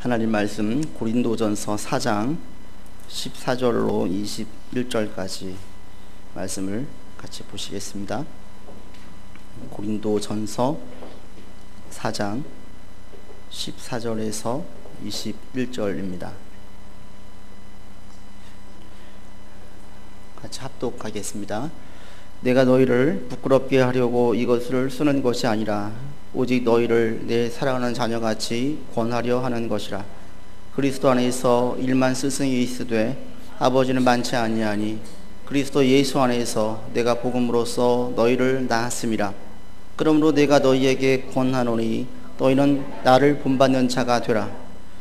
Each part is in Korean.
하나님 말씀 고린도전서 4장 14절로 21절까지 말씀을 같이 보시겠습니다. 고린도전서 4장 14절에서 21절입니다. 같이 합독하겠습니다. 내가 너희를 부끄럽게 하려고 이것을 쓰는 것이 아니라 오직 너희를 내 사랑하는 자녀같이 권하려 하는 것이라. 그리스도 안에서 일만 스승이 있으되 아버지는 많지 아니하니 그리스도 예수 안에서 내가 복음으로써 너희를 낳았음이라. 그러므로 내가 너희에게 권하노니 너희는 나를 본받는 자가 되라.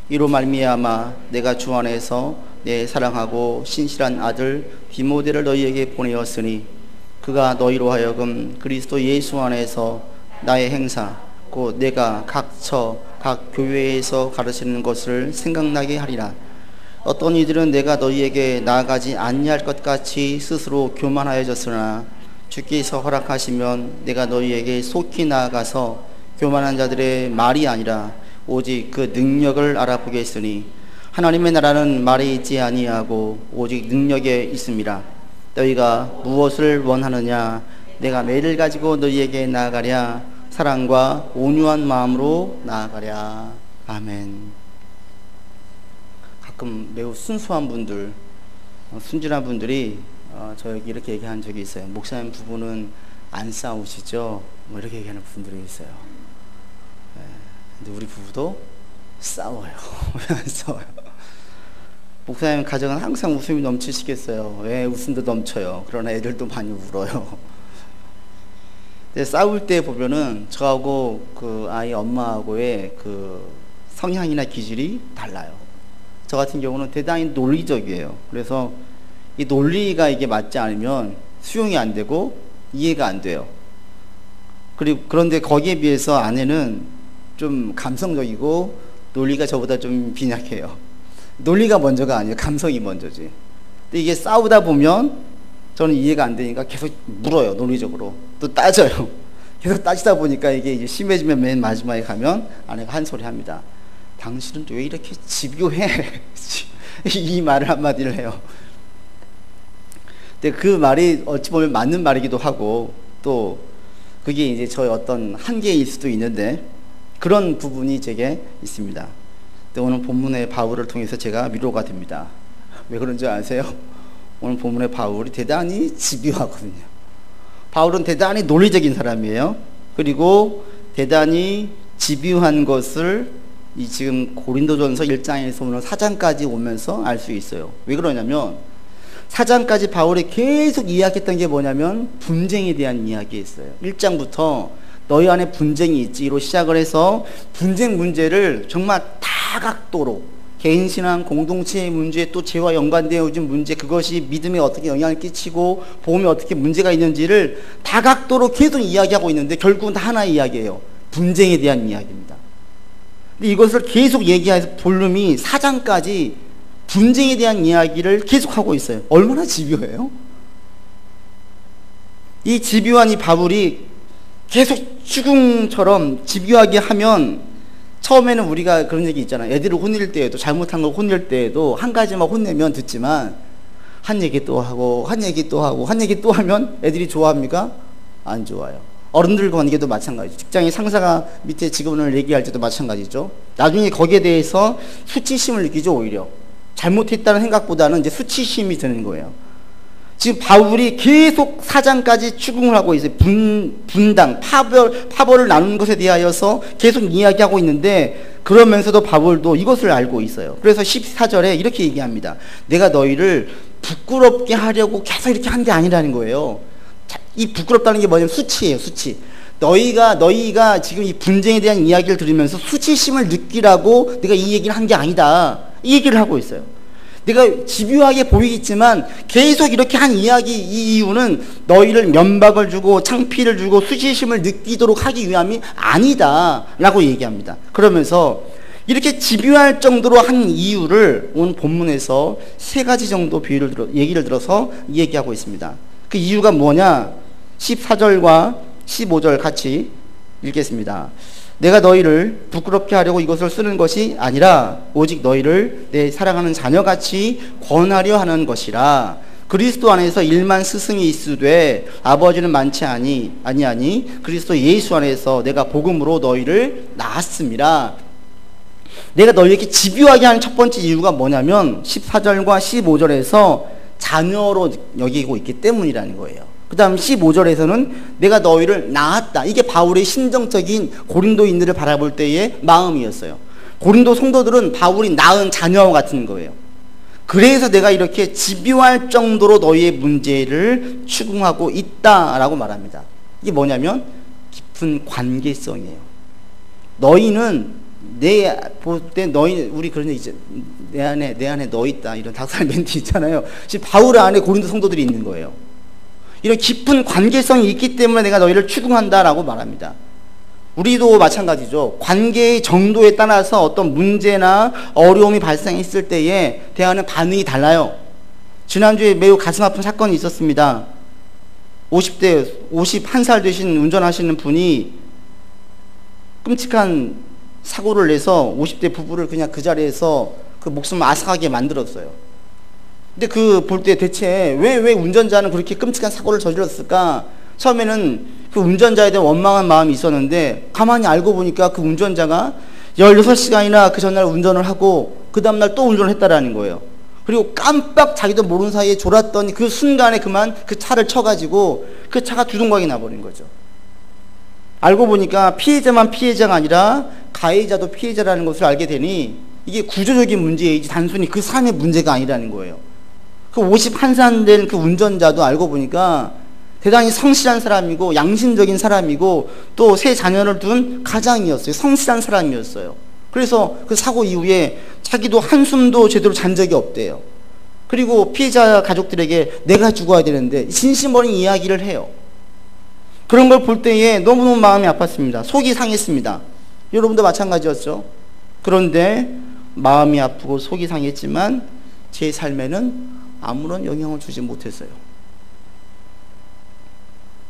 이로 말미암아 내가 주 안에서 내 사랑하고 신실한 아들 디모데를 너희에게 보내었으니 그가 너희로 하여금 그리스도 예수 안에서 나의 행사 곧 내가 각 교회에서 가르치는 것을 생각나게 하리라. 어떤 이들은 내가 너희에게 나아가지 아니할 것 같이 스스로 교만하여졌으나 주께서 허락하시면 내가 너희에게 속히 나아가서 교만한 자들의 말이 아니라 오직 그 능력을 알아보겠으니 하나님의 나라는 말에 있지 아니하고 오직 능력에 있습니다. 너희가 무엇을 원하느냐? 내가 매를 가지고 너희에게 나아가랴. 사랑과 온유한 마음으로 나아가랴. 아멘. 가끔 매우 순수한 분들, 순진한 분들이 저에게 이렇게 얘기한 적이 있어요. 목사님 부부는 안 싸우시죠? 뭐 이렇게 얘기하는 분들이 있어요. 근데 우리 부부도 싸워요. 왜 안 싸워요? 목사님 가정은 항상 웃음이 넘치시겠어요. 왜 웃음도 넘쳐요. 그러나 애들도 많이 울어요. 근데 싸울 때 보면은 저하고 그 아이 엄마하고의 그 성향이나 기질이 달라요. 저 같은 경우는 대단히 논리적이에요. 그래서 이 논리가 이게 맞지 않으면 수용이 안 되고 이해가 안 돼요. 그런데 거기에 비해서 아내는 좀 감성적이고 논리가 저보다 좀 빈약해요. 논리가 먼저가 아니에요. 감성이 먼저지. 근데 이게 싸우다 보면 저는 이해가 안 되니까 계속 물어요. 논리적으로. 또 따져요. 계속 따지다 보니까 이게 이제 심해지면 맨 마지막에 가면 아내가 한 소리 합니다. 당신은 왜 이렇게 집요해? 이 말을 한마디를 해요. 근데 그 말이 어찌 보면 맞는 말이기도 하고 또 그게 이제 저의 어떤 한계일 수도 있는데 그런 부분이 제게 있습니다. 오늘 본문의 바울을 통해서 제가 위로가 됩니다. 왜 그런지 아세요? 오늘 본문의 바울이 대단히 집요하거든요. 바울은 대단히 논리적인 사람이에요. 그리고 대단히 집요한 것을 이 지금 고린도전서 1장에서 오늘 4장까지 오면서 알 수 있어요. 왜 그러냐면 4장까지 바울이 계속 이야기했던 게 뭐냐면 분쟁에 대한 이야기였어요. 1장부터 너희 안에 분쟁이 있지로 시작을 해서 분쟁 문제를 정말 다각도로 개인 신앙, 공동체의 문제, 또 죄와 연관되어진 문제, 그것이 믿음에 어떻게 영향을 끼치고 복음에 어떻게 문제가 있는지를 다각도로 계속 이야기하고 있는데 결국은 다 하나의 이야기예요. 분쟁에 대한 이야기입니다. 근데 이것을 계속 얘기해서 볼륨이 4장까지 분쟁에 대한 이야기를 계속하고 있어요. 얼마나 집요해요? 이 집요한 이 바울이 계속 추궁처럼 집요하게 하면 처음에는 우리가 그런 얘기 있잖아요. 애들을 혼낼 때에도 잘못한 걸 혼낼 때에도 한 가지만 혼내면 듣지만 한 얘기 또 하고 한 얘기 또 하고 한 얘기 또 하면 애들이 좋아합니까? 안 좋아요. 어른들 관계도 마찬가지죠. 직장의 상사가 밑에 직원을 얘기할 때도 마찬가지죠. 나중에 거기에 대해서 수치심을 느끼죠. 오히려 잘못했다는 생각보다는 이제 수치심이 드는 거예요. 지금 바울이 계속 4장까지 추궁을 하고 있어요. 분당, 파벌을 나누는 것에 대하여서 계속 이야기하고 있는데 그러면서도 바울도 이것을 알고 있어요. 그래서 14절에 이렇게 얘기합니다. 내가 너희를 부끄럽게 하려고 계속 이렇게 한 게 아니라는 거예요. 이 부끄럽다는 게 뭐냐면 수치예요. 수치. 너희가 지금 이 분쟁에 대한 이야기를 들으면서 수치심을 느끼라고 내가 이 얘기를 한 게 아니다. 이 얘기를 하고 있어요. 내가 집요하게 보이겠지만 계속 이렇게 한 이야기, 이 이유는 너희를 면박을 주고 창피를 주고 수치심을 느끼도록 하기 위함이 아니다 라고 얘기합니다. 그러면서 이렇게 집요할 정도로 한 이유를 오늘 본문에서 3가지 정도 얘기를 들어서 얘기하고 있습니다. 그 이유가 뭐냐? 14절과 15절 같이 읽겠습니다. 내가 너희를 부끄럽게 하려고 이것을 쓰는 것이 아니라 오직 너희를 내 사랑하는 자녀같이 권하려 하는 것이라. 그리스도 안에서 일만 스승이 있으되 아버지는 많지 아니하니 그리스도 예수 안에서 내가 복음으로 너희를 낳았습니다. 내가 너희에게 집요하게 하는 첫 번째 이유가 뭐냐면 14절과 15절에서 자녀로 여기고 있기 때문이라는 거예요. 그 다음 15절에서는 내가 너희를 낳았다. 이게 바울의 심정적인 고린도인들을 바라볼 때의 마음이었어요. 고린도 성도들은 바울이 낳은 자녀와 같은 거예요. 그래서 내가 이렇게 집요할 정도로 너희의 문제를 추궁하고 있다라고 말합니다. 이게 뭐냐면 깊은 관계성이에요. 너희는 볼 때 우리 그런 얘기 있죠. 내 안에 너 있다. 이런 닭살 멘트 있잖아요. 지금 바울 안에 고린도 성도들이 있는 거예요. 이런 깊은 관계성이 있기 때문에 내가 너희를 추궁한다라고 말합니다. 우리도 마찬가지죠. 관계의 정도에 따라서 어떤 문제나 어려움이 발생했을 때에 대하는 반응이 달라요. 지난주에 매우 가슴 아픈 사건이 있었습니다. 51살 되신 운전하시는 분이 끔찍한 사고를 내서 50대 부부를 그냥 그 자리에서 그 목숨을 앗아가게 만들었어요. 근데 그 볼 때 대체 왜 운전자는 그렇게 끔찍한 사고를 저질렀을까? 처음에는 그 운전자에 대한 원망한 마음이 있었는데 가만히 알고 보니까 그 운전자가 16시간이나 그 전날 운전을 하고 그 다음날 또 운전을 했다라는 거예요. 그리고 깜빡 자기도 모르는 사이에 졸았더니 그 순간에 그만 그 차를 쳐가지고 그 차가 두동강이 나버린 거죠. 알고 보니까 피해자만 피해자가 아니라 가해자도 피해자라는 것을 알게 되니 이게 구조적인 문제이지 단순히 그 사람의 문제가 아니라는 거예요. 그 51살 된 그 운전자도 알고 보니까 대단히 성실한 사람이고 양심적인 사람이고 또 세 자녀를 둔 가장이었어요. 성실한 사람이었어요. 그래서 그 사고 이후에 자기도 한숨도 제대로 잔 적이 없대요. 그리고 피해자 가족들에게 내가 죽어야 되는데 진심 어린 이야기를 해요. 그런 걸 볼 때에 너무너무 마음이 아팠습니다. 속이 상했습니다. 여러분도 마찬가지였죠. 그런데 마음이 아프고 속이 상했지만 제 삶에는 아무런 영향을 주지 못했어요.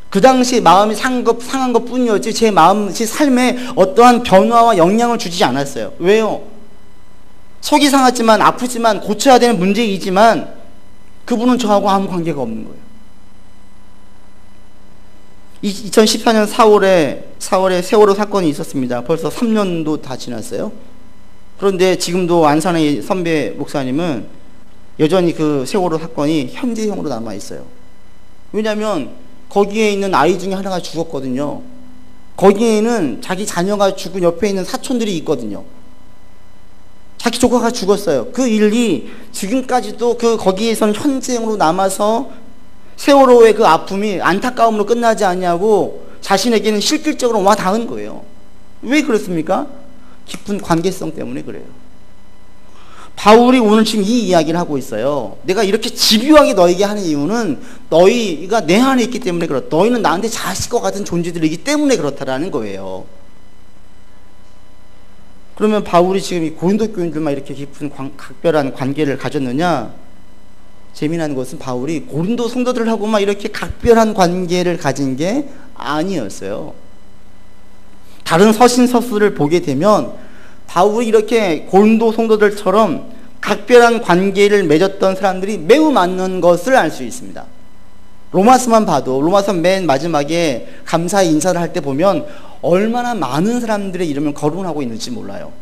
그 당시 마음이 상한 것 뿐이었지 제 삶에 어떠한 변화와 영향을 주지 않았어요. 왜요? 속이 상했지만 아프지만 고쳐야 되는 문제이지만 그분은 저하고 아무 관계가 없는 거예요. 2014년 4월에 세월호 사건이 있었습니다. 벌써 3년도 다 지났어요. 그런데 지금도 안산의 선배 목사님은 여전히 그 세월호 사건이 현재형으로 남아있어요. 왜냐하면 거기에 있는 아이 중에 하나가 죽었거든요. 거기에는 자기 자녀가 죽은 옆에 있는 사촌들이 있거든요. 자기 조카가 죽었어요. 그 일이 지금까지도 거기에서는 현재형으로 남아서 세월호의 그 아픔이 안타까움으로 끝나지 않냐고 자신에게는 실질적으로 와 닿은 거예요. 왜 그렇습니까? 깊은 관계성 때문에 그래요. 바울이 오늘 지금 이 이야기를 하고 있어요. 내가 이렇게 집요하게 너에게 하는 이유는 너희가 내 안에 있기 때문에 그렇다. 너희는 나한테 자식과 같은 존재들이기 때문에 그렇다라는 거예요. 그러면 바울이 지금 이 고린도 교인들만 이렇게 깊은 각별한 관계를 가졌느냐? 재미난 것은 바울이 고린도 성도들하고만 이렇게 각별한 관계를 가진 게 아니었어요. 다른 서신서술을 보게 되면 바울이 이렇게 고린도 성도들처럼 각별한 관계를 맺었던 사람들이 매우 많은 것을 알 수 있습니다. 로마서만 봐도 로마서 맨 마지막에 감사의 인사를 할 때 보면 얼마나 많은 사람들의 이름을 거론하고 있는지 몰라요.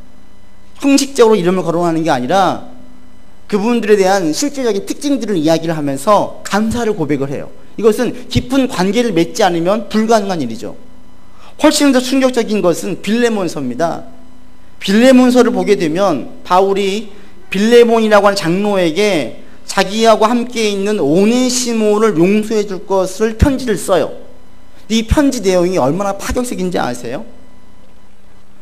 형식적으로 이름을 거론하는 게 아니라 그분들에 대한 실질적인 특징들을 이야기를 하면서 감사를 고백을 해요. 이것은 깊은 관계를 맺지 않으면 불가능한 일이죠. 훨씬 더 충격적인 것은 빌레몬서입니다. 빌레몬서를 보게 되면 바울이 빌레몬이라고 하는 장로에게 자기하고 함께 있는 오네시모를 용서해 줄 것을 편지를 써요. 이 편지 내용이 얼마나 파격적인지 아세요?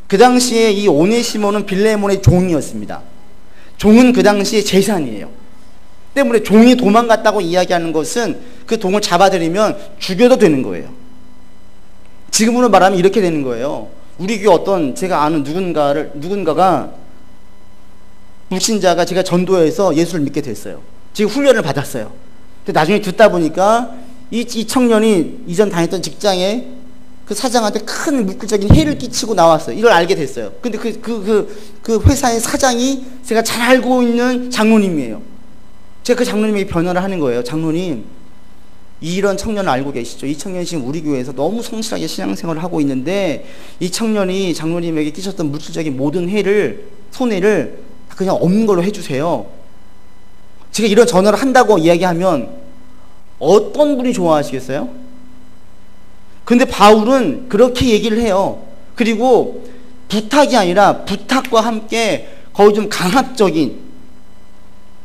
그 당시에 이 오네시모는 빌레몬의 종이었습니다. 종은 그 당시에 재산이에요. 때문에 종이 도망갔다고 이야기하는 것은 그 종을 잡아들이면 죽여도 되는 거예요. 지금으로 말하면 이렇게 되는 거예요. 우리 교회 어떤 제가 아는 누군가가 불신자가 제가 전도해서 예수를 믿게 됐어요. 지금 훈련을 받았어요. 근데 나중에 듣다 보니까 이 청년이 이전 다녔던 직장에 그 사장한테 큰 물질적인 해를 끼치고 나왔어요. 이걸 알게 됐어요. 근데 그 회사의 사장이 제가 잘 알고 있는 장로님이에요. 제가 그 장로님에게 변호를 하는 거예요. 장로님, 이런 청년을 알고 계시죠? 이 청년이 지금 우리 교회에서 너무 성실하게 신앙생활을 하고 있는데 이 청년이 장로님에게 끼쳤던 물질적인 모든 해를, 손해를 그냥 없는 걸로 해주세요. 제가 이런 전화를 한다고 이야기하면 어떤 분이 좋아하시겠어요? 근데 바울은 그렇게 얘기를 해요. 그리고 부탁이 아니라 부탁과 함께 거의 좀 강압적인,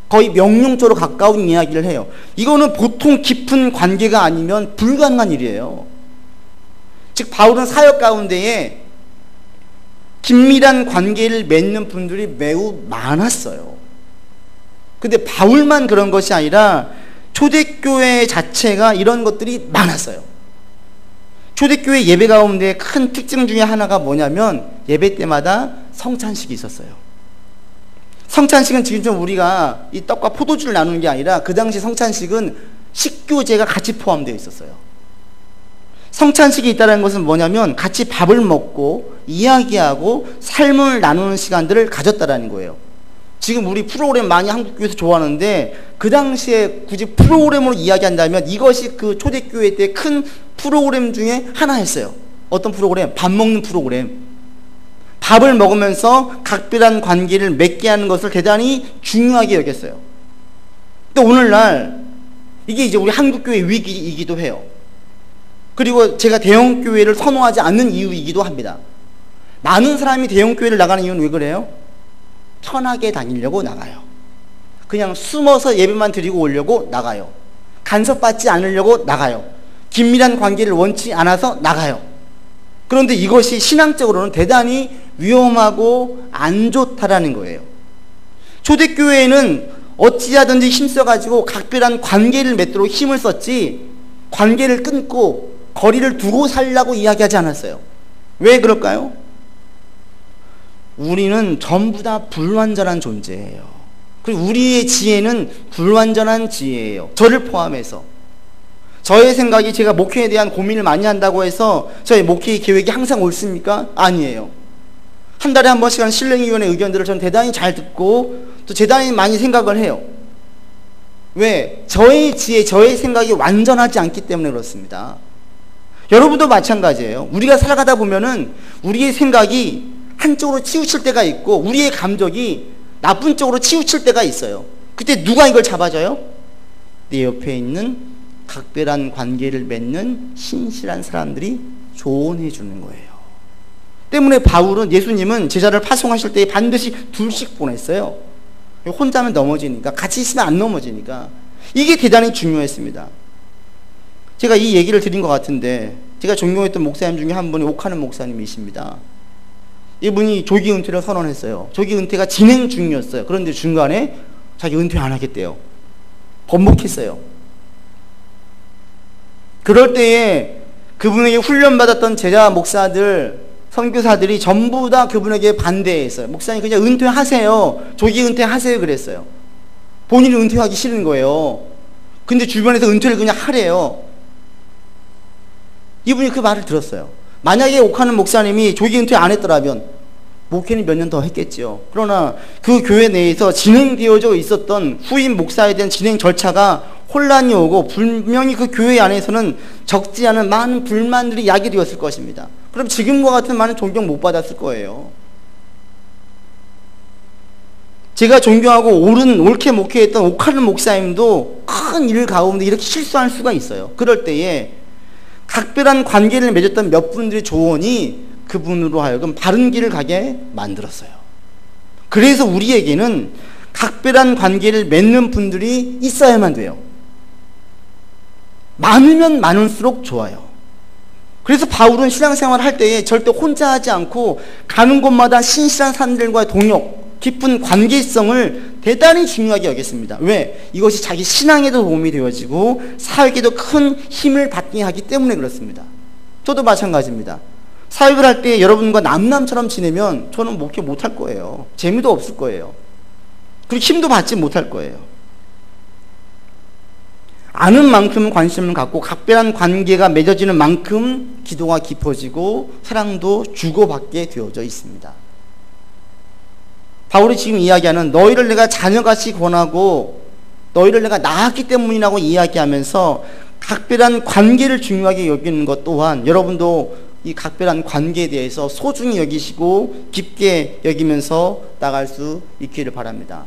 거의 명령조로 가까운 이야기를 해요. 이거는 보통 깊은 관계가 아니면 불가능한 일이에요. 즉 바울은 사역 가운데에 긴밀한 관계를 맺는 분들이 매우 많았어요. 근데 바울만 그런 것이 아니라 초대교회 자체가 이런 것들이 많았어요. 초대교회 예배 가운데 큰 특징 중에 하나가 뭐냐면 예배 때마다 성찬식이 있었어요. 성찬식은 지금 좀 우리가 이 떡과 포도주를 나누는 게 아니라 그 당시 성찬식은 식교제가 같이 포함되어 있었어요. 성찬식이 있다는 것은 뭐냐면 같이 밥을 먹고 이야기하고 삶을 나누는 시간들을 가졌다라는 거예요. 지금 우리 프로그램 많이 한국교회에서 좋아하는데 그 당시에 굳이 프로그램으로 이야기한다면 이것이 그 초대교회 때 큰 프로그램 중에 하나였어요. 어떤 프로그램? 밥 먹는 프로그램. 밥을 먹으면서 각별한 관계를 맺게 하는 것을 대단히 중요하게 여겼어요. 근데 오늘날 이게 이제 우리 한국교회 위기이기도 해요. 그리고 제가 대형교회를 선호하지 않는 이유이기도 합니다. 많은 사람이 대형교회를 나가는 이유는 왜 그래요? 편하게 다니려고 나가요. 그냥 숨어서 예배만 드리고 오려고 나가요. 간섭받지 않으려고 나가요. 긴밀한 관계를 원치 않아서 나가요. 그런데 이것이 신앙적으로는 대단히 위험하고 안 좋다라는 거예요. 초대교회에는 어찌하든지 힘써가지고 각별한 관계를 맺도록 힘을 썼지 관계를 끊고 거리를 두고 살라고 이야기하지 않았어요. 왜 그럴까요? 우리는 전부 다 불완전한 존재예요. 그리고 우리의 지혜는 불완전한 지혜예요. 저를 포함해서. 저의 생각이 제가 목회에 대한 고민을 많이 한다고 해서 저의 목회 계획이 항상 옳습니까? 아니에요. 한 달에 한 번씩 신령위원회 의견들을 저는 대단히 잘 듣고 또 대단히 많이 생각을 해요. 왜? 저의 지혜, 저의 생각이 완전하지 않기 때문에 그렇습니다. 여러분도 마찬가지예요. 우리가 살아가다 보면은 우리의 생각이 한쪽으로 치우칠 때가 있고 우리의 감정이 나쁜 쪽으로 치우칠 때가 있어요. 그때 누가 이걸 잡아줘요? 내 옆에 있는 각별한 관계를 맺는 신실한 사람들이 조언해 주는 거예요. 때문에 바울은, 예수님은 제자를 파송하실 때 반드시 둘씩 보냈어요. 혼자면 넘어지니까, 같이 있으면 안 넘어지니까. 이게 대단히 중요했습니다. 제가 이 얘기를 드린 것 같은데 제가 존경했던 목사님 중에 한 분이 옥하는 목사님이십니다. 이분이 조기 은퇴를 선언했어요. 조기 은퇴가 진행 중이었어요. 그런데 중간에 자기 은퇴 안 하겠대요. 번복했어요. 그럴 때에 그분에게 훈련받았던 제자 목사들, 선교사들이 전부 다 그분에게 반대했어요. 목사님 그냥 은퇴하세요. 조기 은퇴하세요 그랬어요. 본인이 은퇴하기 싫은 거예요. 근데 주변에서 은퇴를 그냥 하래요. 이분이 그 말을 들었어요. 만약에 옥하는 목사님이 조기 은퇴 안 했더라면 목회는 몇 년 더 했겠지요. 그러나 그 교회 내에서 진행되어져 있었던 후임 목사에 대한 진행 절차가 혼란이 오고 분명히 그 교회 안에서는 적지 않은 많은 불만들이 야기되었을 것입니다. 그럼 지금과 같은 많은 존경 못 받았을 거예요. 제가 존경하고 옳게 목회했던 옥하는 목사님도 큰 일 가운데 이렇게 실수할 수가 있어요. 그럴 때에 각별한 관계를 맺었던 몇 분들의 조언이 그분으로 하여금 바른 길을 가게 만들었어요. 그래서 우리에게는 각별한 관계를 맺는 분들이 있어야만 돼요. 많으면 많을수록 좋아요. 그래서 바울은 신앙생활을 할 때에 절대 혼자 하지 않고 가는 곳마다 신실한 사람들과의 동역, 깊은 관계성을 대단히 중요하게 여겼습니다. 왜? 이것이 자기 신앙에도 도움이 되어지고 사역에도 큰 힘을 받게 하기 때문에 그렇습니다. 저도 마찬가지입니다. 사역을 할 때 여러분과 남남처럼 지내면 저는 목회 못할 거예요. 재미도 없을 거예요. 그리고 힘도 받지 못할 거예요. 아는 만큼 관심을 갖고 각별한 관계가 맺어지는 만큼 기도가 깊어지고 사랑도 주고받게 되어져 있습니다. 바울이 지금 이야기하는 너희를 내가 자녀같이 권하고 너희를 내가 낳았기 때문이라고 이야기하면서 각별한 관계를 중요하게 여기는 것 또한 여러분도 이 각별한 관계에 대해서 소중히 여기시고 깊게 여기면서 나갈 수 있기를 바랍니다.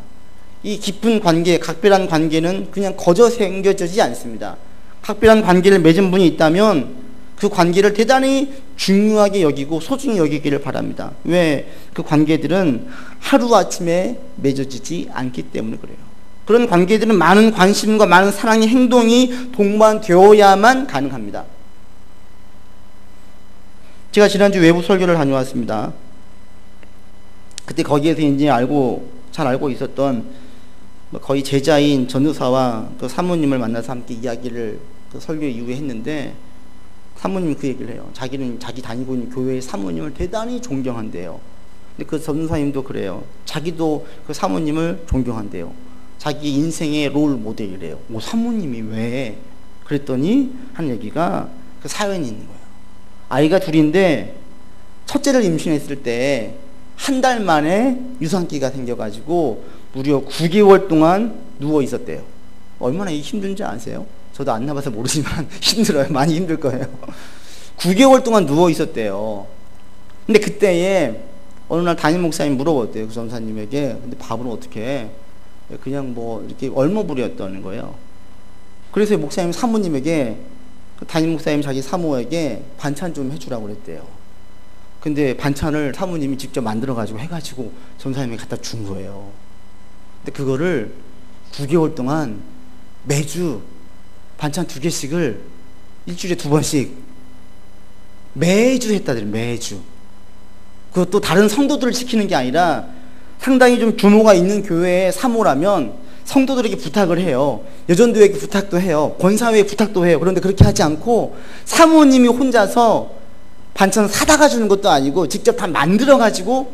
이 깊은 관계, 각별한 관계는 그냥 거저 생겨지지 않습니다. 각별한 관계를 맺은 분이 있다면 그 관계를 대단히 중요하게 여기고 소중히 여기기를 바랍니다. 왜? 그 관계들은 하루아침에 맺어지지 않기 때문에 그래요. 그런 관계들은 많은 관심과 많은 사랑의 행동이 동반되어야만 가능합니다. 제가 지난주 외부 설교를 다녀왔습니다. 그때 거기에서 이제 잘 알고 있었던 거의 제자인 전도사와 그 사모님을 만나서 함께 이야기를 그 설교 이후에 했는데 사모님이 그 얘기를 해요. 자기는 자기 다니고 있는 교회의 사모님을 대단히 존경한대요. 근데 그 전도사님도 그래요. 자기도 그 사모님을 존경한대요. 자기 인생의 롤 모델이래요. 사모님이 왜? 그랬더니 한 얘기가 그 사연이 있는 거예요. 아이가 둘인데 첫째를 임신했을 때 한 달 만에 유산기가 생겨가지고 무려 9개월 동안 누워 있었대요. 얼마나 힘든지 아세요? 저도 안 나봐서 모르지만 힘들어요. 많이 힘들 거예요. 9개월 동안 누워 있었대요. 근데 그때에 어느 날 담임 목사님 물어봤대요. 그 전사님에게. 근데 밥은 어떻게 해? 그냥 뭐 이렇게 얼머부렸다는 거예요. 그래서 목사님 사모님에게 담임 목사님 자기 사모에게 반찬 좀 해주라고 그랬대요. 근데 반찬을 사모님이 직접 만들어가지고 해가지고 전사님이 갖다 준 거예요. 근데 그거를 9개월 동안 매주 반찬 2개씩을 일주일에 2번씩 매주 했다더래요. 매주. 그것도 다른 성도들을 시키는 게 아니라 상당히 좀 규모가 있는 교회의 사모라면 성도들에게 부탁을 해요. 여전도에게 부탁도 해요. 권사회에 부탁도 해요. 그런데 그렇게 하지 않고 사모님이 혼자서 반찬 사다가 주는 것도 아니고 직접 다 만들어가지고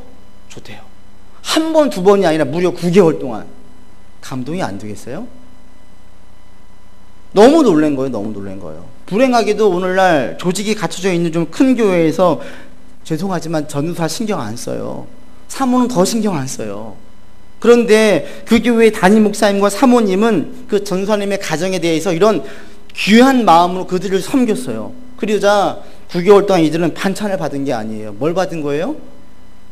줬대요. 한 번, 두 번이 아니라 무려 9개월 동안. 감동이 안 되겠어요? 너무 놀란 거예요. 너무 놀란 거예요. 불행하게도 오늘날 조직이 갖춰져 있는 좀 큰 교회에서 죄송하지만 전도사 신경 안 써요. 사모는 더 신경 안 써요. 그런데 그 교회의 담임 목사님과 사모님은 그 전도사님의 가정에 대해서 이런 귀한 마음으로 그들을 섬겼어요. 그러자 9개월 동안 이들은 반찬을 받은 게 아니에요. 뭘 받은 거예요?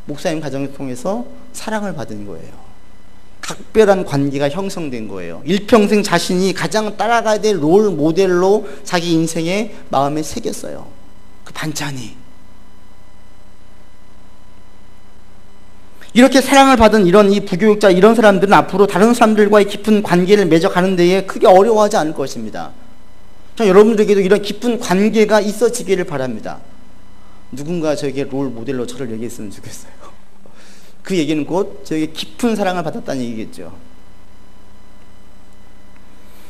목사님 가정을 통해서 사랑을 받은 거예요. 각별한 관계가 형성된 거예요. 일평생 자신이 가장 따라가야 될 롤 모델로 자기 인생의 마음에 새겼어요. 그 반찬이. 이렇게 사랑을 받은 이 부교육자, 이런 사람들은 앞으로 다른 사람들과의 깊은 관계를 맺어가는 데에 크게 어려워하지 않을 것입니다. 자, 여러분들에게도 이런 깊은 관계가 있어지기를 바랍니다. 누군가 저에게 롤 모델로 저를 얘기했으면 좋겠어요. 그 얘기는 곧 저에게 깊은 사랑을 받았다는 얘기겠죠.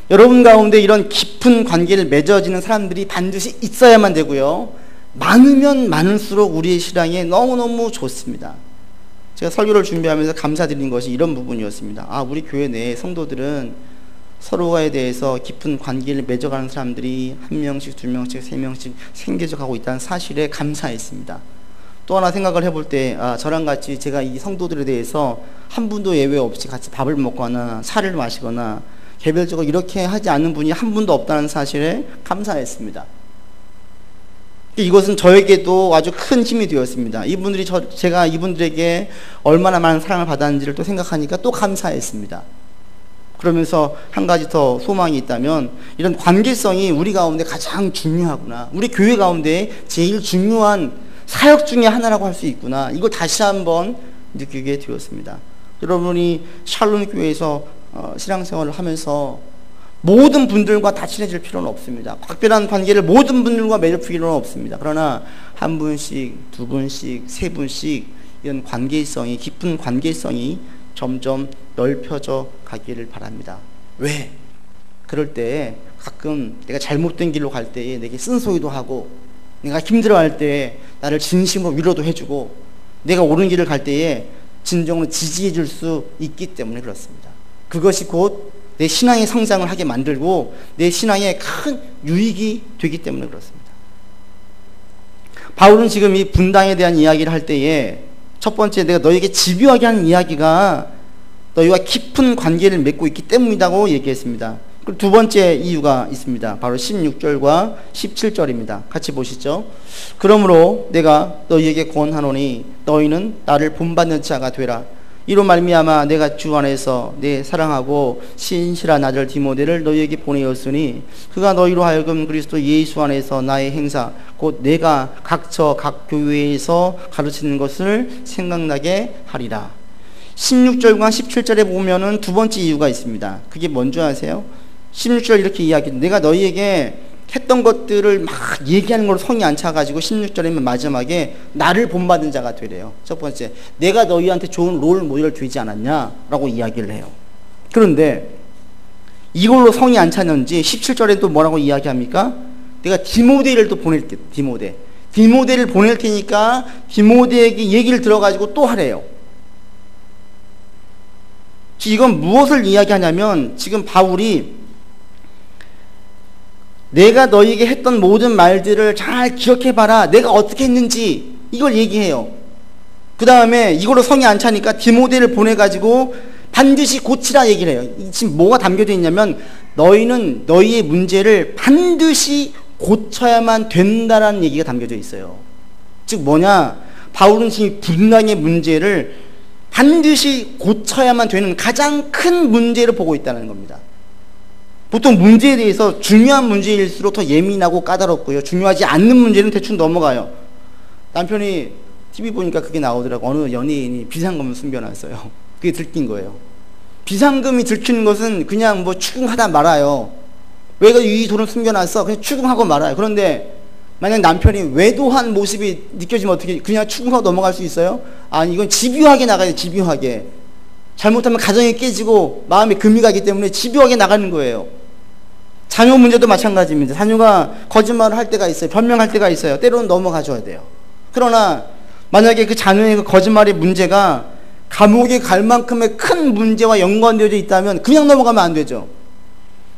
여러분 가운데 이런 깊은 관계를 맺어지는 사람들이 반드시 있어야만 되고요. 많으면 많을수록 우리의 신앙에 너무너무 좋습니다. 제가 설교를 준비하면서 감사드린 것이 이런 부분이었습니다. 우리 교회 내의 성도들은 서로에 대해서 깊은 관계를 맺어가는 사람들이 1명씩, 2명씩, 3명씩 생겨져 가고 있다는 사실에 감사했습니다. 또 하나 생각을 해볼 때 저랑 같이 제가 이 성도들에 대해서 한 분도 예외 없이 같이 밥을 먹거나 차를 마시거나 개별적으로 이렇게 하지 않는 분이 한 분도 없다는 사실에 감사했습니다. 이것은 저에게도 아주 큰 힘이 되었습니다. 제가 이분들에게 얼마나 많은 사랑을 받았는지를 또 생각하니까 또 감사했습니다. 그러면서 한 가지 더 소망이 있다면 이런 관계성이 우리 가운데 가장 중요하구나. 우리 교회 가운데 제일 중요한 사역 중에 하나라고 할 수 있구나. 이걸 다시 한번 느끼게 되었습니다. 여러분이 샬롬 교회에서 신앙생활을 하면서 모든 분들과 다 친해질 필요는 없습니다. 각별한 관계를 모든 분들과 맺을 필요는 없습니다. 그러나 한 분씩, 두 분씩, 세 분씩 이런 관계성이, 깊은 관계성이 점점 넓혀져 가기를 바랍니다. 왜? 그럴 때 가끔 내가 잘못된 길로 갈 때에 내게 쓴소리도 하고, 내가 힘들어할 때에 나를 진심으로 위로도 해주고, 내가 옳은 길을 갈 때에 진정으로 지지해 줄 수 있기 때문에 그렇습니다. 그것이 곧 내 신앙의 성장을 하게 만들고 내 신앙에 큰 유익이 되기 때문에 그렇습니다. 바울은 지금 이 분당에 대한 이야기를 할 때에 첫 번째 내가 너에게 집요하게 하는 이야기가 너희와 깊은 관계를 맺고 있기 때문이라고 얘기했습니다. 그리고 두 번째 이유가 있습니다. 바로 16절과 17절입니다. 같이 보시죠. 그러므로 내가 너희에게 권하노니 너희는 나를 본받는 자가 되라. 이로 말미암아 내가 주 안에서 내 사랑하고 신실한 아들 디모데를 너희에게 보내었으니 그가 너희로 하여금 그리스도 예수 안에서 나의 행사 곧 내가 각처 각 교회에서 가르치는 것을 생각나게 하리라. 16절과 17절에 보면은 두 번째 이유가 있습니다. 그게 뭔지 아세요? 16절 이렇게 이야기합니다. 내가 너희에게 했던 것들을 막 얘기하는 걸로 성이 안 차가지고 16절이면 마지막에 나를 본받은 자가 되래요. 첫 번째, 내가 너희한테 좋은 롤 모델을 되지 않았냐라고 이야기를 해요. 그런데 이걸로 성이 안 차는지 17절에 또 뭐라고 이야기합니까? 내가 디모데를 또 보낼게. 디모데를 보낼 테니까 디모데에게 얘기를 들어가지고 또 하래요. 이건 무엇을 이야기하냐면 지금 바울이 내가 너희에게 했던 모든 말들을 잘 기억해봐라. 내가 어떻게 했는지 이걸 얘기해요. 그 다음에 이걸로 성이 안 차니까 디모데를 보내가지고 반드시 고치라 얘기를 해요. 지금 뭐가 담겨져 있냐면 너희는 너희의 문제를 반드시 고쳐야만 된다라는 얘기가 담겨져 있어요. 즉 뭐냐, 바울은 지금 분당의 문제를 반드시 고쳐야만 되는 가장 큰 문제를 보고 있다는 겁니다. 보통 문제에 대해서 중요한 문제일수록 더 예민하고 까다롭고요, 중요하지 않는 문제는 대충 넘어가요. 남편이 TV 보니까 그게 나오더라고. 어느 연예인이 비상금을 숨겨놨어요. 그게 들킨 거예요. 비상금이 들키는 것은 그냥 뭐 추궁하다 말아요. 왜 이 돈을 숨겨놨어? 그냥 추궁하고 말아요. 그런데 만약 남편이 외도한 모습이 느껴지면 어떻게 그냥 추궁하고 넘어갈 수 있어요? 아니, 이건 집요하게 나가야 돼요. 집요하게. 잘못하면 가정이 깨지고 마음에 금이 가기 때문에 집요하게 나가는 거예요. 자녀 문제도 마찬가지입니다. 자녀가 거짓말을 할 때가 있어요. 변명할 때가 있어요. 때로는 넘어가줘야 돼요. 그러나 만약에 그 자녀의 그 거짓말의 문제가 감옥에 갈 만큼의 큰 문제와 연관되어 있다면 그냥 넘어가면 안 되죠.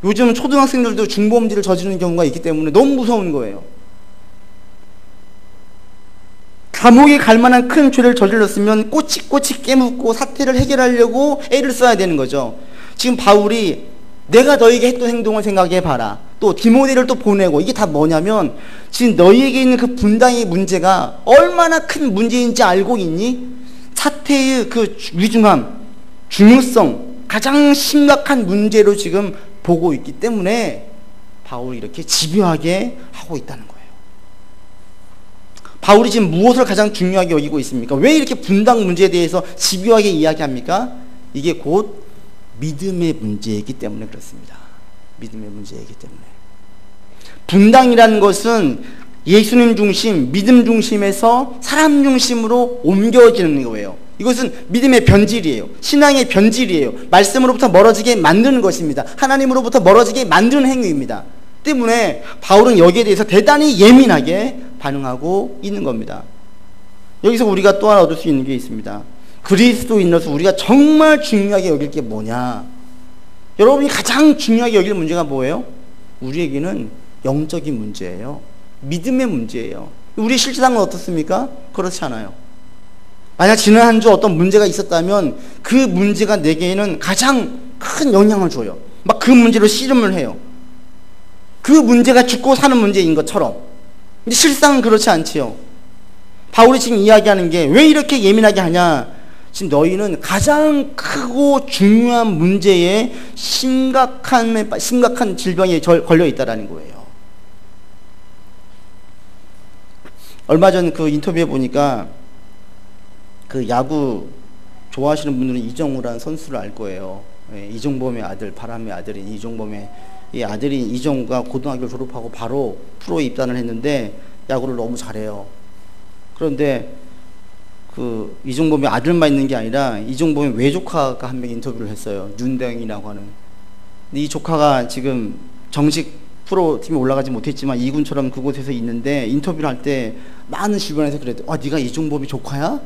요즘 초등학생들도 중범죄를 저지르는 경우가 있기 때문에 너무 무서운 거예요. 감옥에 갈 만한 큰 죄를 저질렀으면 꼬치꼬치 깨묻고 사태를 해결하려고 애를 써야 되는 거죠. 지금 바울이 내가 너에게 했던 행동을 생각해 봐라. 또 디모데를 또 보내고, 이게 다 뭐냐면 지금 너희에게 있는 그 분당의 문제가 얼마나 큰 문제인지 알고 있니? 사태의 그 위중함, 중요성, 가장 심각한 문제로 지금 보고 있기 때문에 바울이 이렇게 집요하게 하고 있다는 거예요. 바울이 지금 무엇을 가장 중요하게 여기고 있습니까? 왜 이렇게 분당 문제에 대해서 집요하게 이야기합니까? 이게 곧 믿음의 문제이기 때문에 그렇습니다. 믿음의 문제이기 때문에. 분당이라는 것은 예수님 중심, 믿음 중심에서 사람 중심으로 옮겨지는 거예요. 이것은 믿음의 변질이에요. 신앙의 변질이에요. 말씀으로부터 멀어지게 만드는 것입니다. 하나님으로부터 멀어지게 만드는 행위입니다. 때문에 바울은 여기에 대해서 대단히 예민하게 반응하고 있는 겁니다. 여기서 우리가 또 하나 얻을 수 있는 게 있습니다. 그리스도인으로서 우리가 정말 중요하게 여길 게 뭐냐? 여러분이 가장 중요하게 여길 문제가 뭐예요? 우리에게는 영적인 문제예요. 믿음의 문제예요. 우리 실제상은 어떻습니까? 그렇지 않아요. 만약 지난 한 주 어떤 문제가 있었다면 그 문제가 내게는 가장 큰 영향을 줘요. 막 그 문제로 씨름을 해요. 그 문제가 죽고 사는 문제인 것처럼. 근데 실상은 그렇지 않지요. 바울이 지금 이야기하는 게 왜 이렇게 예민하게 하냐? 지금 너희는 가장 크고 중요한 문제에 심각한 질병에 걸려 있다라는 거예요. 얼마 전 그 인터뷰에 보니까 그 야구 좋아하시는 분들은 이정우라는 선수를 알 거예요. 예, 이종범의 아들, 바람의 아들인 이종범의 이 아들인 이정우가 고등학교 졸업하고 바로 프로에 입단을 했는데 야구를 너무 잘해요. 그런데 그 이종범의 아들만 있는 게 아니라 이종범의 외조카가 한 명 인터뷰를 했어요. 윤대영이라고 하는. 근데 이 조카가 지금 정식 프로팀에 올라가지 못했지만 이군처럼 그곳에서 있는데 인터뷰를 할 때 많은 주변에서 그래도 네가 이종범이 조카야?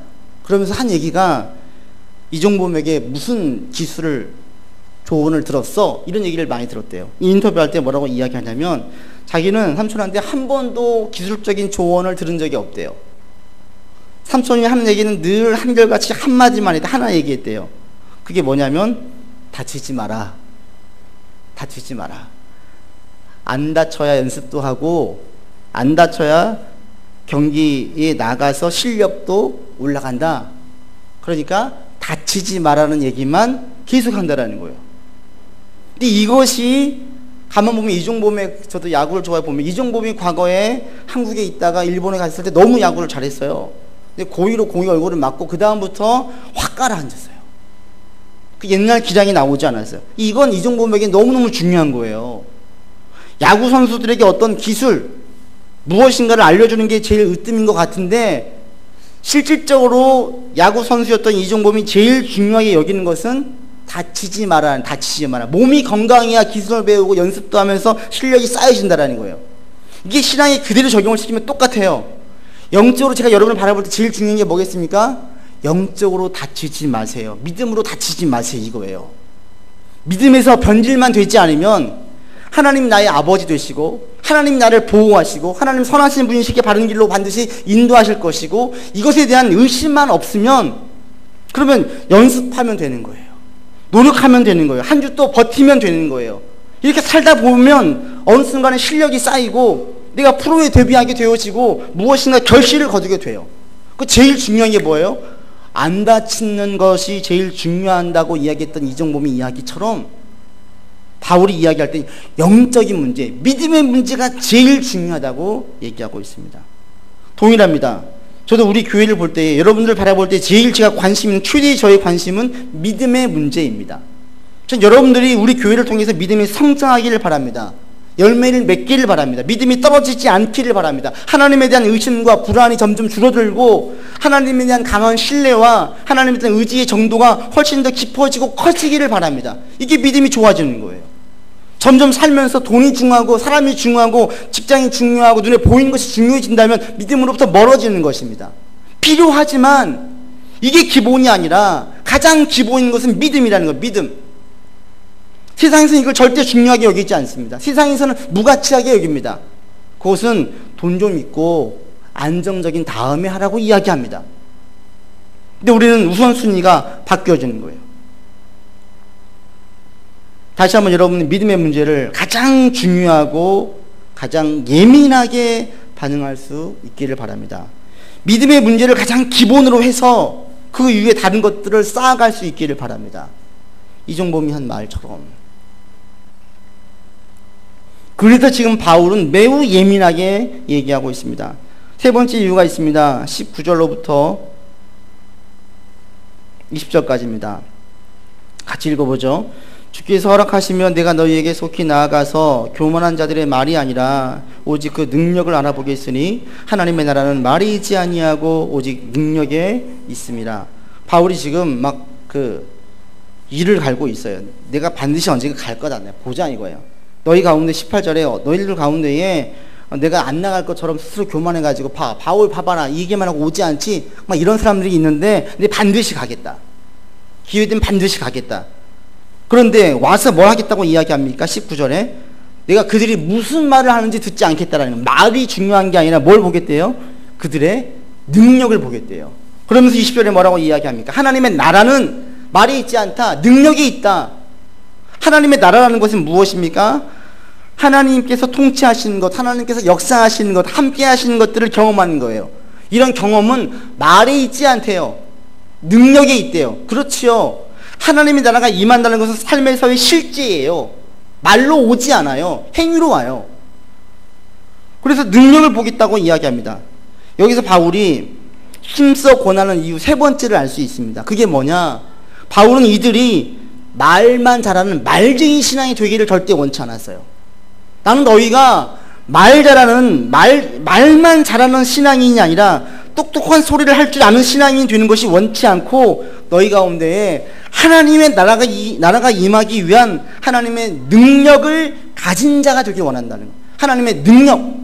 그러면서 한 얘기가 이종범에게 무슨 기술을 조언을 들었어. 이런 얘기를 많이 들었대요. 이 인터뷰할 때 뭐라고 이야기하냐면 자기는 삼촌한테 한 번도 기술적인 조언을 들은 적이 없대요. 삼촌이 하는 얘기는 늘 한결같이 한마디만 해도 하나 얘기했대요. 그게 뭐냐면 다치지 마라. 다치지 마라. 안 다쳐야 연습도 하고 안 다쳐야 경기에 나가서 실력도 올라간다. 그러니까 다치지 말라는 얘기만 계속 한다라는 거예요. 근데 이것이 가만 보면 이종범의, 저도 야구를 좋아해 보면 이종범이 과거에 한국에 있다가 일본에 갔을 때 너무 야구를 잘했어요. 근데 고의로 공이 얼굴을 맞고 그 다음부터 확 가라앉았어요. 그 옛날 기량이 나오지 않았어요. 이건 이종범에게 너무너무 중요한 거예요. 야구 선수들에게 어떤 기술 무엇인가를 알려주는 게 제일 으뜸인 것 같은데 실질적으로 야구 선수였던 이종범이 제일 중요하게 여기는 것은 다치지 마라. 몸이 건강해야 기술을 배우고 연습도 하면서 실력이 쌓여진다라는 거예요. 이게 신앙에 그대로 적용을 시키면 똑같아요. 영적으로 제가 여러분을 바라볼 때 제일 중요한 게 뭐겠습니까? 영적으로 다치지 마세요. 믿음으로 다치지 마세요. 이거예요. 믿음에서 변질만 되지 않으면 하나님 나의 아버지 되시고 하나님 나를 보호하시고 하나님 선하신 분이시기에 바른 길로 반드시 인도하실 것이고 이것에 대한 의심만 없으면 그러면 연습하면 되는 거예요. 노력하면 되는 거예요. 한 주 또 버티면 되는 거예요. 이렇게 살다 보면 어느 순간에 실력이 쌓이고 내가 프로에 데뷔하게 되어지고 무엇인가 결실을 거두게 돼요. 그 제일 중요한 게 뭐예요? 안 다치는 것이 제일 중요한다고 이야기했던 이종범의 이야기처럼 바울이 이야기할 때 영적인 문제, 믿음의 문제가 제일 중요하다고 얘기하고 있습니다. 동일합니다. 저도 우리 교회를 볼 때, 여러분들 바라볼 때 제일 제가 관심 있는, 최대의 저의 관심은 믿음의 문제입니다. 전 여러분들이 우리 교회를 통해서 믿음이 성장하기를 바랍니다. 열매를 맺기를 바랍니다. 믿음이 떨어지지 않기를 바랍니다. 하나님에 대한 의심과 불안이 점점 줄어들고 하나님에 대한 강한 신뢰와 하나님에 대한 의지의 정도가 훨씬 더 깊어지고 커지기를 바랍니다. 이게 믿음이 좋아지는 거예요. 점점 살면서 돈이 중요하고 사람이 중요하고 직장이 중요하고 눈에 보이는 것이 중요해진다면 믿음으로부터 멀어지는 것입니다. 필요하지만 이게 기본이 아니라 가장 기본인 것은 믿음이라는 거예요. 믿음. 세상에서는 이걸 절대 중요하게 여기지 않습니다. 세상에서는 무가치하게 여깁니다. 그것은 돈 좀 있고 안정적인 다음에 하라고 이야기합니다. 근데 우리는 우선순위가 바뀌어지는 거예요. 다시 한번 여러분의 믿음의 문제를 가장 중요하고 가장 예민하게 반응할 수 있기를 바랍니다. 믿음의 문제를 가장 기본으로 해서 그 위에 다른 것들을 쌓아갈 수 있기를 바랍니다. 이종범이 한 말처럼. 그래서 지금 바울은 매우 예민하게 얘기하고 있습니다. 세 번째 이유가 있습니다. 19절로부터 20절까지입니다. 같이 읽어보죠. 주께서 허락하시면 내가 너희에게 속히 나아가서 교만한 자들의 말이 아니라 오직 그 능력을 알아보겠으니 하나님의 나라는 말이 있지 아니하고 오직 능력에 있습니다. 바울이 지금 막 그 일을 갈고 있어요. 내가 반드시 언젠가 갈 거다. 보자 이거예요. 너희 가운데 18절에 너희들 가운데에 내가 안 나갈 것처럼 스스로 교만해가지고 바울 봐봐라 이게만 하고 오지 않지 막 이런 사람들이 있는데 내 반드시 가겠다. 기회되면 반드시 가겠다. 그런데 와서 뭘 하겠다고 이야기합니까? 19절에 내가 그들이 무슨 말을 하는지 듣지 않겠다라는 거예요. 말이 중요한 게 아니라 뭘 보겠대요? 그들의 능력을 보겠대요. 그러면서 20절에 뭐라고 이야기합니까? 하나님의 나라는 말이 있지 않다. 능력이 있다. 하나님의 나라라는 것은 무엇입니까? 하나님께서 통치하시는 것, 하나님께서 역사하시는 것, 함께 하시는 것들을 경험하는 거예요. 이런 경험은 말에 있지 않대요. 능력에 있대요. 그렇지요. 하나님의 나라가 임한다는 것은 삶에서의 실제예요. 말로 오지 않아요. 행위로 와요. 그래서 능력을 보겠다고 이야기합니다. 여기서 바울이 힘써 권하는 이유 세 번째를 알 수 있습니다. 그게 뭐냐? 바울은 이들이 말만 잘하는 말쟁이 신앙이 되기를 절대 원치 않았어요. 나는 너희가 말만 잘하는 신앙인이 아니라 똑똑한 소리를 할 줄 아는 신앙인이 되는 것이 원치 않고 너희 가운데에 하나님의 나라가 임하기 위한 하나님의 능력을 가진 자가 되길 원한다는 거예요. 하나님의 능력.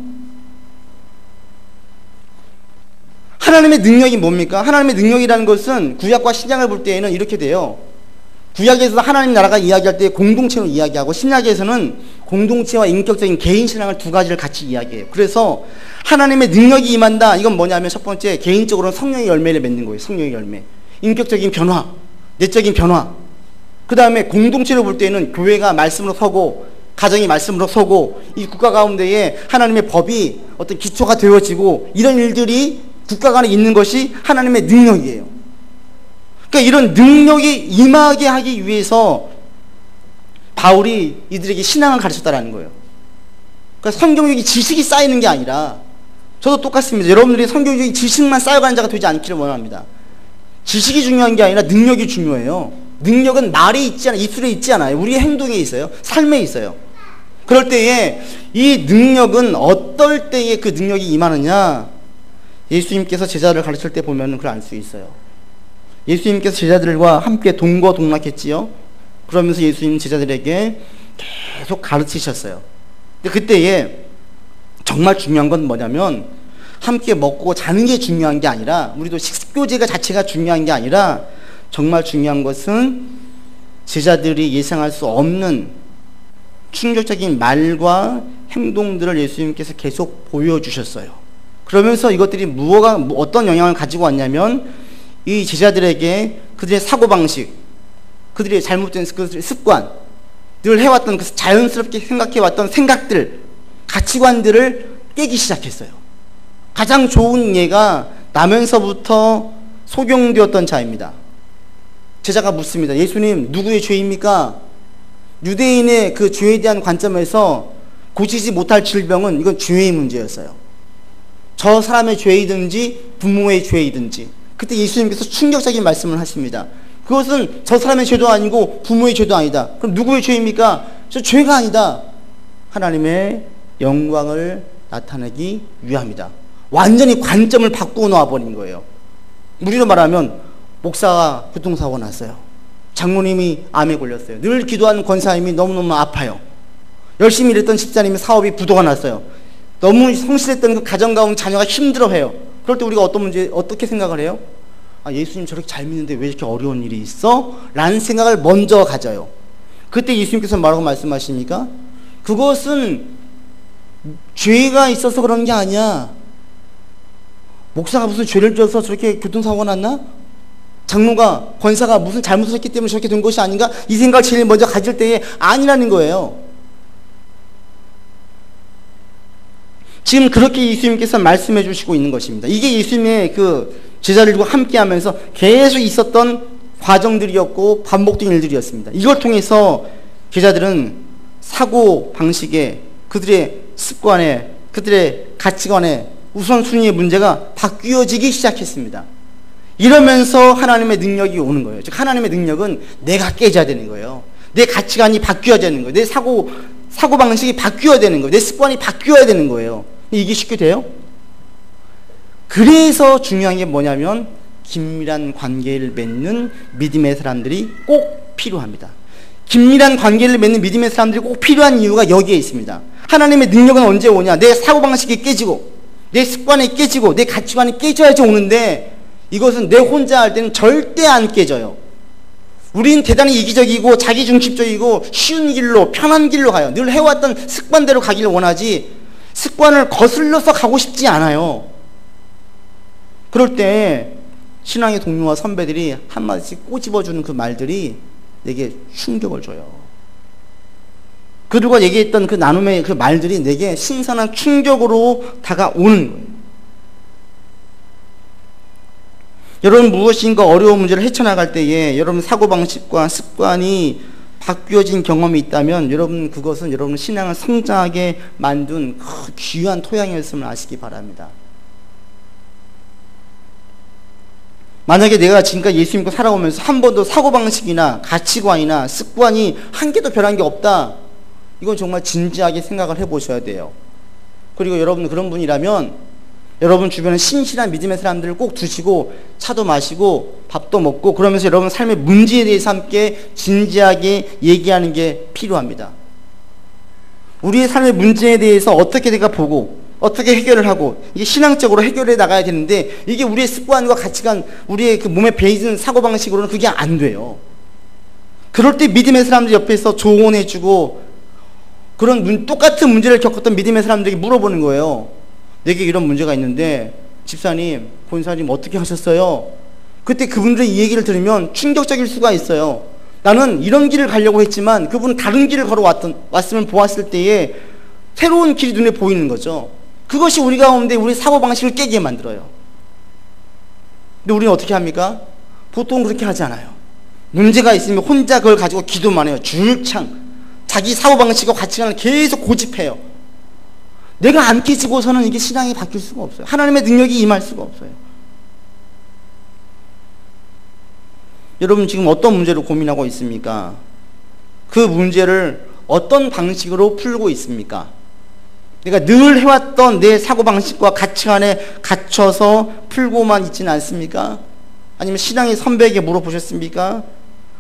하나님의 능력이 뭡니까? 하나님의 능력이라는 것은 구약과 신약을 볼 때에는 이렇게 돼요. 구약에서 하나님 나라가 이야기할 때 공동체로 이야기하고, 신약에서는 공동체와 인격적인 개인 신앙을 두 가지를 같이 이야기해요. 그래서 하나님의 능력이 임한다. 이건 뭐냐면 첫 번째, 개인적으로는 성령의 열매를 맺는 거예요. 성령의 열매. 인격적인 변화, 내적인 변화. 그 다음에 공동체로 볼 때는 교회가 말씀으로 서고, 가정이 말씀으로 서고, 이 국가 가운데에 하나님의 법이 어떤 기초가 되어지고, 이런 일들이 국가 간에 있는 것이 하나님의 능력이에요. 그러니까 이런 능력이 임하게 하기 위해서 바울이 이들에게 신앙을 가르쳤다라는 거예요. 그러니까 성경적인 지식이 쌓이는 게 아니라, 저도 똑같습니다. 여러분들이 성경적인 지식만 쌓여가는 자가 되지 않기를 원합니다. 지식이 중요한 게 아니라 능력이 중요해요. 능력은 말에 있지 않아요. 입술에 있지 않아요. 우리의 행동에 있어요. 삶에 있어요. 그럴 때에 이 능력은 어떨 때에 그 능력이 임하느냐, 예수님께서 제자를 가르칠 때 보면 그걸 알 수 있어요. 예수님께서 제자들과 함께 동거동락했지요. 그러면서 예수님 제자들에게 계속 가르치셨어요. 근데 그때에 정말 중요한 건 뭐냐면, 함께 먹고 자는 게 중요한 게 아니라, 우리도 식교제가 자체가 중요한 게 아니라, 정말 중요한 것은 제자들이 예상할 수 없는 충격적인 말과 행동들을 예수님께서 계속 보여주셨어요. 그러면서 이것들이 어떤 영향을 가지고 왔냐면, 이 제자들에게 그들의 사고방식, 그들의 잘못된 그들의 습관, 늘 해왔던 그 자연스럽게 생각해왔던 생각들, 가치관들을 깨기 시작했어요. 가장 좋은 예가 나면서부터 소경되었던 자입니다. 제자가 묻습니다. 예수님, 누구의 죄입니까? 유대인의 그 죄에 대한 관점에서 고치지 못할 질병은 이건 죄의 문제였어요. 저 사람의 죄이든지 부모의 죄이든지. 그때 예수님께서 충격적인 말씀을 하십니다. 그것은 저 사람의 죄도 아니고 부모의 죄도 아니다. 그럼 누구의 죄입니까? 저 죄가 아니다. 하나님의 영광을 나타내기 위함이다. 완전히 관점을 바꾸고 놓아버린 거예요. 우리로 말하면 목사가 교통사고 났어요. 장모님이 암에 걸렸어요. 늘 기도하는 권사님이 너무너무 아파요. 열심히 일했던 집사님이 사업이 부도가 났어요. 너무 성실했던 그 가정 가운데 자녀가 힘들어해요. 그럴 때 우리가 어떻게 생각을 해요? 아, 예수님 저렇게 잘 믿는데 왜 이렇게 어려운 일이 있어? 라는 생각을 먼저 가져요. 그때 예수님께서 뭐라고 말씀하십니까? 그것은 죄가 있어서 그런 게 아니야. 목사가 무슨 죄를 져서 저렇게 교통사고가 났나? 장로가, 권사가 무슨 잘못을 했기 때문에 저렇게 된 것이 아닌가? 이 생각을 제일 먼저 가질 때에 아니라는 거예요. 지금 그렇게 예수님께서 말씀해 주시고 있는 것입니다. 이게 예수님의 그 제자들과 함께 하면서 계속 있었던 과정들이었고 반복된 일들이었습니다. 이걸 통해서 제자들은 사고 방식에, 그들의 습관에, 그들의 가치관에 우선순위의 문제가 바뀌어지기 시작했습니다. 이러면서 하나님의 능력이 오는 거예요. 즉 하나님의 능력은 내가 깨져야 되는 거예요. 내 가치관이 바뀌어야 되는 거예요. 내 사고방식이 바뀌어야 되는 거예요. 내 습관이 바뀌어야 되는 거예요. 이게 쉽게 돼요? 그래서 중요한 게 뭐냐면 긴밀한 관계를 맺는 믿음의 사람들이 꼭 필요합니다. 긴밀한 관계를 맺는 믿음의 사람들이 꼭 필요한 이유가 여기에 있습니다. 하나님의 능력은 언제 오냐? 내 사고방식이 깨지고, 내 습관이 깨지고, 내 가치관이 깨져야지 오는데, 이것은 내 혼자 할 때는 절대 안 깨져요. 우리는 대단히 이기적이고 자기중심적이고 쉬운 길로, 편한 길로 가요. 늘 해왔던 습관대로 가기를 원하지 습관을 거슬러서 가고 싶지 않아요. 그럴 때 신앙의 동료와 선배들이 한마디씩 꼬집어주는 그 말들이 내게 충격을 줘요. 그들과 얘기했던 그 나눔의 그 말들이 내게 신선한 충격으로 다가오는 거예요. 여러분, 무엇인가 어려운 문제를 헤쳐나갈 때에 여러분 사고방식과 습관이 바뀌어진 경험이 있다면 여러분 그것은 여러분 신앙을 성장하게 만든 그 귀한 토양이었음을 아시기 바랍니다. 만약에 내가 지금까지 예수 믿고 살아오면서 한 번도 사고방식이나 가치관이나 습관이 한 개도 변한 게 없다, 이건 정말 진지하게 생각을 해보셔야 돼요. 그리고 여러분 그런 분이라면 여러분 주변에 신실한 믿음의 사람들을 꼭 두시고 차도 마시고 밥도 먹고 그러면서 여러분 삶의 문제에 대해서 함께 진지하게 얘기하는 게 필요합니다. 우리의 삶의 문제에 대해서 어떻게 내가 보고 어떻게 해결을 하고 이게 신앙적으로 해결해 나가야 되는데 이게 우리의 습관과 가치관, 우리의 그 몸에 배이는 사고방식으로는 그게 안 돼요. 그럴 때 믿음의 사람들 옆에서 조언해주고, 그런 똑같은 문제를 겪었던 믿음의 사람들에게 물어보는 거예요. 내게 이런 문제가 있는데 집사님, 권사님 어떻게 하셨어요? 그때 그분들의 이 얘기를 들으면 충격적일 수가 있어요. 나는 이런 길을 가려고 했지만 그분은 다른 길을 왔으면 보았을 때에 새로운 길이 눈에 보이는 거죠. 그것이 우리 가운데 우리 사고방식을 깨게 만들어요. 근데 우리는 어떻게 합니까? 보통 그렇게 하지 않아요. 문제가 있으면 혼자 그걸 가지고 기도만 해요. 줄창 자기 사고방식과 가치관을 계속 고집해요. 내가 안 깨지고서는 이게 신앙이 바뀔 수가 없어요. 하나님의 능력이 임할 수가 없어요. 여러분 지금 어떤 문제로 고민하고 있습니까? 그 문제를 어떤 방식으로 풀고 있습니까? 내가 늘 해왔던 내 사고방식과 가치관에 갇혀서 풀고만 있지는 않습니까? 아니면 신앙의 선배에게 물어보셨습니까?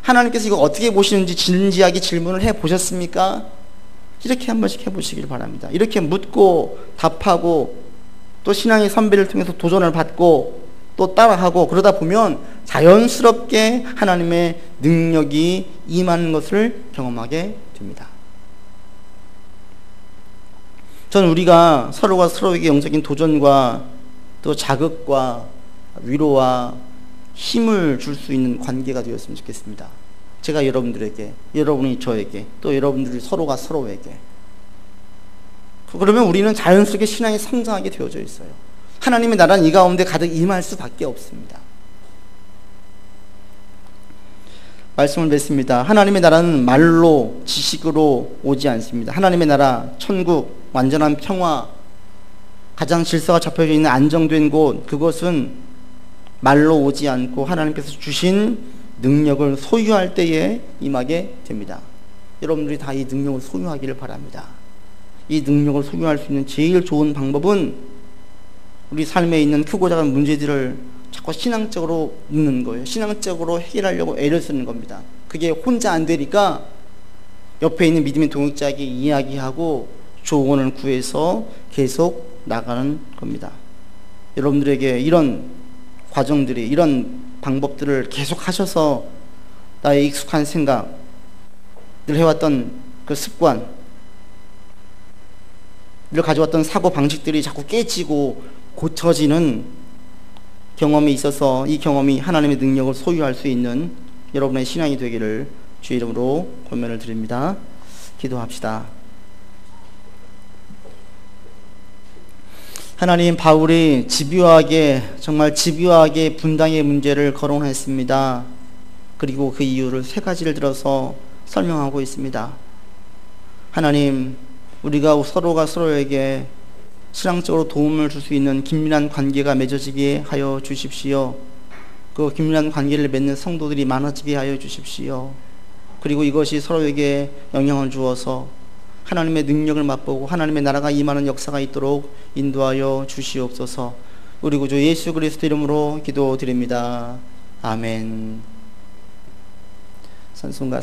하나님께서 이거 어떻게 보시는지 진지하게 질문을 해보셨습니까? 이렇게 한 번씩 해보시길 바랍니다. 이렇게 묻고 답하고 또 신앙의 선배를 통해서 도전을 받고 또 따라하고 그러다 보면 자연스럽게 하나님의 능력이 임하는 것을 경험하게 됩니다. 저는 우리가 서로가 서로에게 영적인 도전과 또 자극과 위로와 힘을 줄 수 있는 관계가 되었으면 좋겠습니다. 제가 여러분들에게, 여러분이 저에게, 또 여러분들이 서로가 서로에게. 그러면 우리는 자연스럽게 신앙이 성장하게 되어져 있어요. 하나님의 나라는 이 가운데 가득 임할 수밖에 없습니다. 말씀을 맺습니다. 하나님의 나라는 말로 지식으로 오지 않습니다. 하나님의 나라, 천국, 완전한 평화, 가장 질서가 잡혀져 있는 안정된 곳, 그것은 말로 오지 않고 하나님께서 주신 능력을 소유할 때에 임하게 됩니다. 여러분들이 다 이 능력을 소유하기를 바랍니다. 이 능력을 소유할 수 있는 제일 좋은 방법은 우리 삶에 있는 크고 작은 문제들을 자꾸 신앙적으로 묻는 거예요. 신앙적으로 해결하려고 애를 쓰는 겁니다. 그게 혼자 안 되니까 옆에 있는 믿음의 동역자에게 이야기하고 조언을 구해서 계속 나가는 겁니다. 여러분들에게 이런 과정들이, 이런 방법들을 계속 하셔서 나의 익숙한 생각, 늘 해왔던 그 습관, 늘 가져왔던 사고 방식들이 자꾸 깨지고 고쳐지는 경험이 있어서 이 경험이 하나님의 능력을 소유할 수 있는 여러분의 신앙이 되기를 주의 이름으로 권면을 드립니다. 기도합시다. 하나님, 바울이 정말 집요하게 분당의 문제를 거론했습니다. 그리고 그 이유를 세 가지를 들어서 설명하고 있습니다. 하나님, 우리가 서로가 서로에게 신앙적으로 도움을 줄 수 있는 긴밀한 관계가 맺어지게 하여 주십시오. 그 긴밀한 관계를 맺는 성도들이 많아지게 하여 주십시오. 그리고 이것이 서로에게 영향을 주어서 하나님의 능력을 맛보고 하나님의 나라가 임하는 역사가 있도록 인도하여 주시옵소서. 우리 구주 예수 그리스도 이름으로 기도드립니다. 아멘. 찬송가